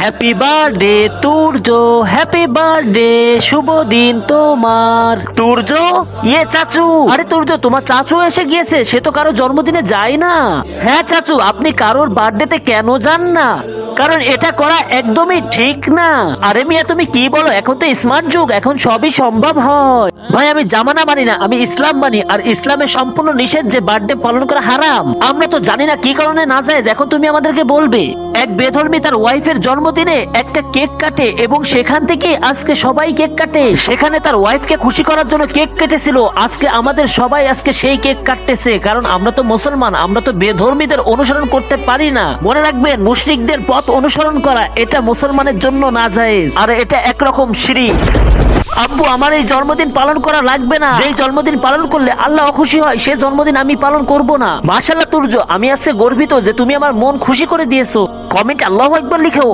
Happy birthday Turjo, happy birthday, শুভ দিন তোমার। তুর্য, ইয়ে চাচু। আরে তুর্য, তোমার চাচু এসে গিয়েছে, সে তো কারো জন্মদিনে যায় না। হ্যাঁ চাচু, আপনি কারোর বার্থডেতে কেন যান না? কারণ এটা করা একদমই ঠিক না। আরে মিয়া তুমি কি বলো, এখন তো স্মার্ট যুগ, এখন সবই সম্ভব হয়। ভাই আমি জামানা মানি না, আমি ইসলাম মানি, আর ইসলামে সম্পূর্ণ নিষেধ যে বার্থডে পালন করা হারাম। আমরা তো জানি না কি কারণে না যায়, এখন তুমি আমাদেরকে বলবে। এক বেধর্মী তার ওয়াইফের জন্মদিনে একটা কেক কাটে এবং সেখান থেকে আজকে সবাই কেক কাটে। সেখানে তার ওয়াইফকে খুশি করার জন্য কেক কেটেছিল, আজকে আমাদের সবাই আজকে সেই কেক কাটতেছে। কারণ আমরা তো মুসলমান, আমরা তো বেধর্মীদের অনুসরণ করতে পারি না। মনে রাখবেন, মুশরিকদের পথ অনুসরণ করা এটা মুসলমানের জন্য নাজায়েজ, আর এটা একরকম শিরক। আব্বু আমার এই জন্মদিন পালন করা লাগবে না। যেই জন্মদিন পালন করলে আল্লাহ খুশি হয় সে জন্মদিন আমি পালন করব না। মাশাআল্লাহ তুর্য, আমি আজকে গর্বিত যে তুমি আমার মন খুশি করে দিয়েছো। কমেন্টে আল্লাহু আকবার লিখো।